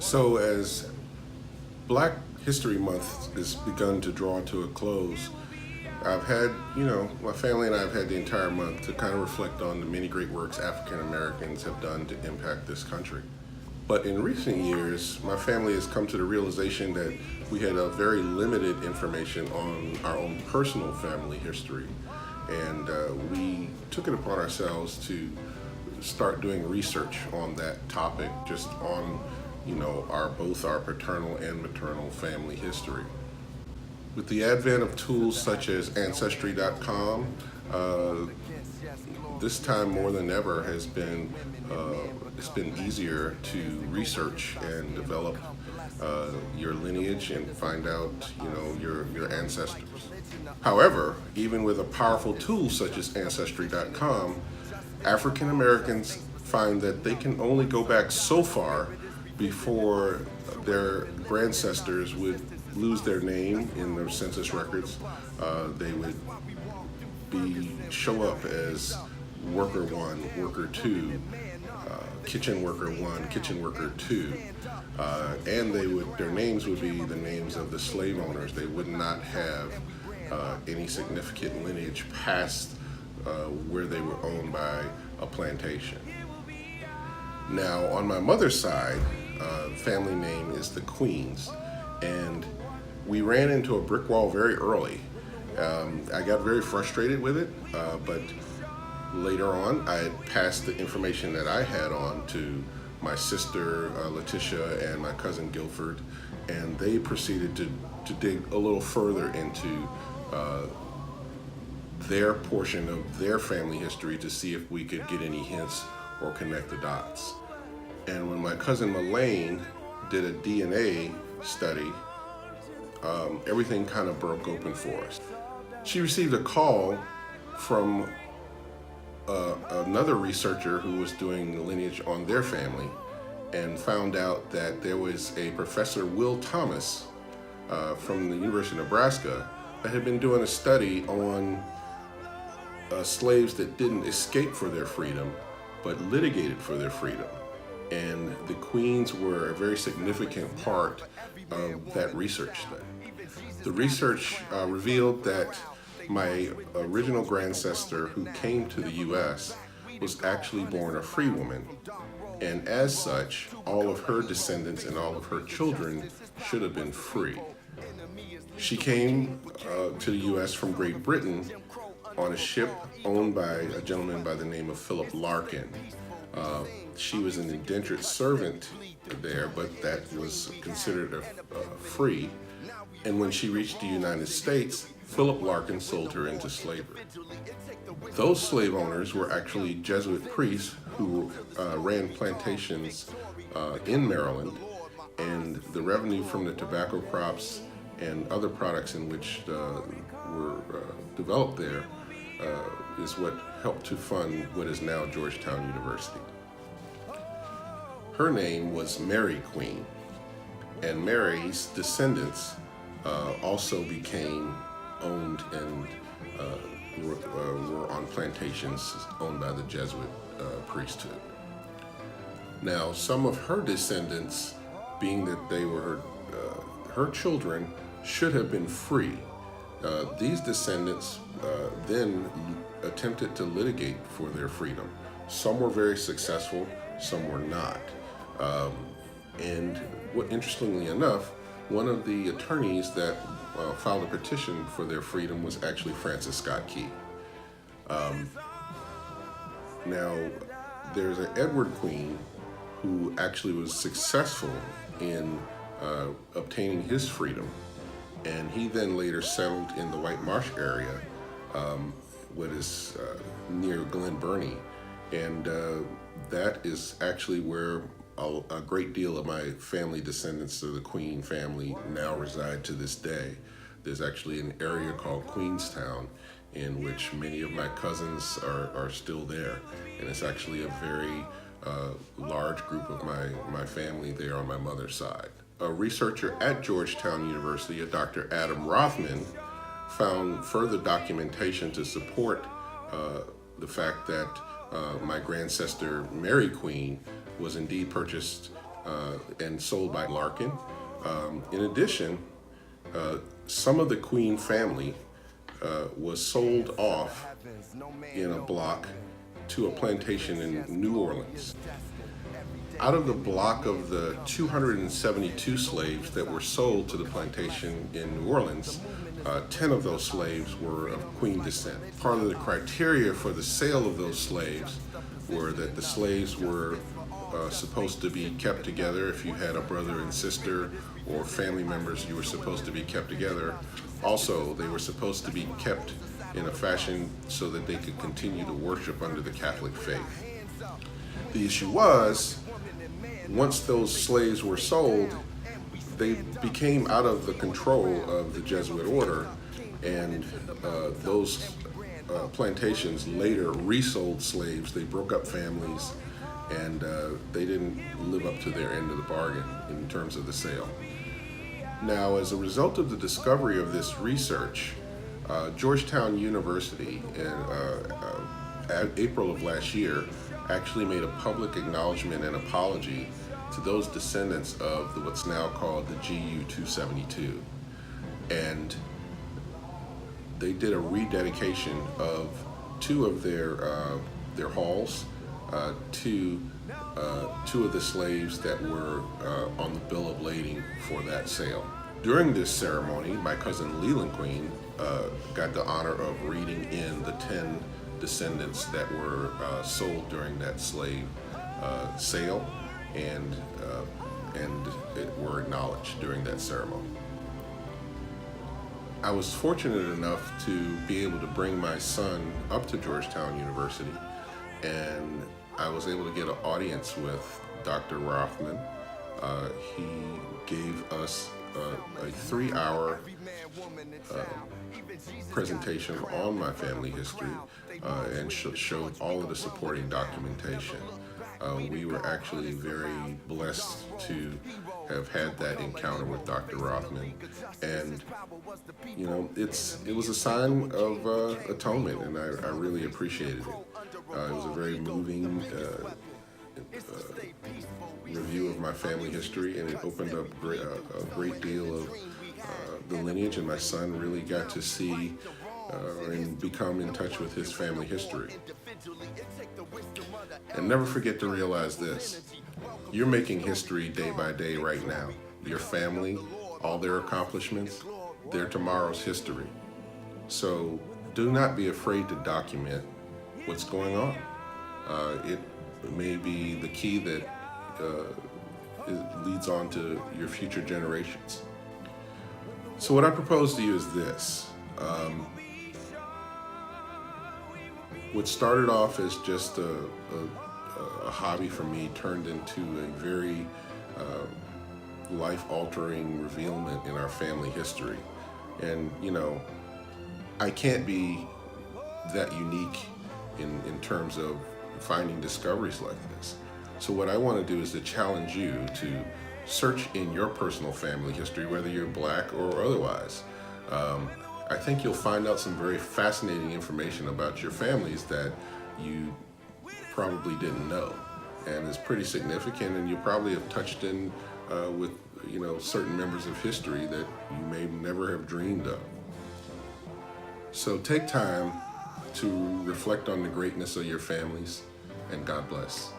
So as Black History Month has begun to draw to a close, I've had, my family and I have had the entire month to kind of reflect on the many great works African Americans have done to impact this country. But in recent years, my family has come to the realization that we had a very limited information on our own personal family history. And we took it upon ourselves to start doing research on that topic, just on, our paternal and maternal family history. With the advent of tools such as Ancestry.com, this time more than ever it's been easier to research and develop your lineage and find out your ancestors. However, even with a powerful tool such as Ancestry.com, African Americans find that they can only go back so far before their ancestors would lose their name in their census records. They would show up as worker one, worker two, kitchen worker one, kitchen worker two, and their names would be the names of the slave owners. They would not have any significant lineage past where they were owned by a plantation. Now, on my mother's side, family name is the Queens, and we ran into a brick wall very early. I got very frustrated with it, but later on, I had passed the information that I had on to my sister Letitia and my cousin Guilford, and they proceeded to dig a little further into their portion of their family history to see if we could get any hints or connect the dots. And when my cousin Melaine did a DNA study, everything kind of broke open for us. She received a call from another researcher who was doing the lineage on their family and found out that there was a Professor Will Thomas from the University of Nebraska that had been doing a study on slaves that didn't escape for their freedom but litigated for their freedom. And the Queens were a very significant part of that research study. The research revealed that my original grandsestor who came to the U.S. was actually born a free woman. And as such, all of her descendants and all of her children should have been free. She came to the U.S. from Great Britain on a ship owned by a gentleman by the name of Philip Larkin. She was an indentured servant there, but that was considered free. And when she reached the United States, Philip Larkin sold her into slavery. Those slave owners were actually Jesuit priests who ran plantations in Maryland, and the revenue from the tobacco crops and other products in which were developed there is what helped to fund what is now Georgetown University. Her name was Mary Queen, and Mary's descendants also became owned and were on plantations owned by the Jesuit priesthood. Now, some of her descendants, being that they were her children, should have been free. These descendants then attempted to litigate for their freedom. Some were very successful, some were not. And interestingly enough, one of the attorneys that filed a petition for their freedom was actually Francis Scott Key. Now, there's an Edward Queen who actually was successful in obtaining his freedom, and he then later settled in the White Marsh area, what is near Glen Burnie, and that is actually where a great deal of my family descendants of the Queen family now reside to this day. There's actually an area called Queenstown in which many of my cousins are still there, and it's actually a very large group of my family there on my mother's side. A researcher at Georgetown University, a Dr. Adam Rothman, found further documentation to support the fact that my grandsestor Mary Queen was indeed purchased and sold by Larkin. In addition, some of the Queen family was sold off in a block to a plantation in New Orleans. Out of the block of the 272 slaves that were sold to the plantation in New Orleans, 10 of those slaves were of Queen descent. Part of the criteria for the sale of those slaves were that the slaves were supposed to be kept together. If you had a brother and sister or family members, you were supposed to be kept together. Also, they were supposed to be kept in a fashion so that they could continue to worship under the Catholic faith. The issue was, once those slaves were sold, they became out of the control of the Jesuit order, and those plantations later resold slaves. They broke up families, and they didn't live up to their end of the bargain in terms of the sale. Now, as a result of the discovery of this research, Georgetown University in April of last year actually made a public acknowledgement and apology to those descendants of what's now called the GU 272. And they did a rededication of two of their halls to two of the slaves that were on the bill of lading for that sale. During this ceremony, my cousin Leland Queen got the honor of reading in the 10 descendants that were sold during that slave sale, and it were acknowledged during that ceremony. I was fortunate enough to be able to bring my son up to Georgetown University, and I was able to get an audience with Dr. Rothman. He gave us a 3-hour presentation on my family history and showed all of the supporting documentation. We were actually very blessed to have had that encounter with Dr. Rothman, and you know, it was a sign of atonement, and I really appreciated it. It was a very moving review of my family history, and it opened up a great deal of the lineage, and my son really got to see and become in touch with his family history. And never forget to realize this: you're making history day by day right now. Your family, all their accomplishments, they're tomorrow's history. So do not be afraid to document what's going on. It may be the key that it leads on to your future generations. So what I propose to you is this. What started off as just a hobby for me turned into a very life-altering revealment in our family history. And you know, I can't be that unique in terms of finding discoveries like this. So what I want to do is to challenge you to search in your personal family history, whether you're Black or otherwise. I think you'll find out some very fascinating information about your families that you probably didn't know, and it's pretty significant, and you probably have touched in with certain members of history that you may never have dreamed of. So take time to reflect on the greatness of your families, and God bless.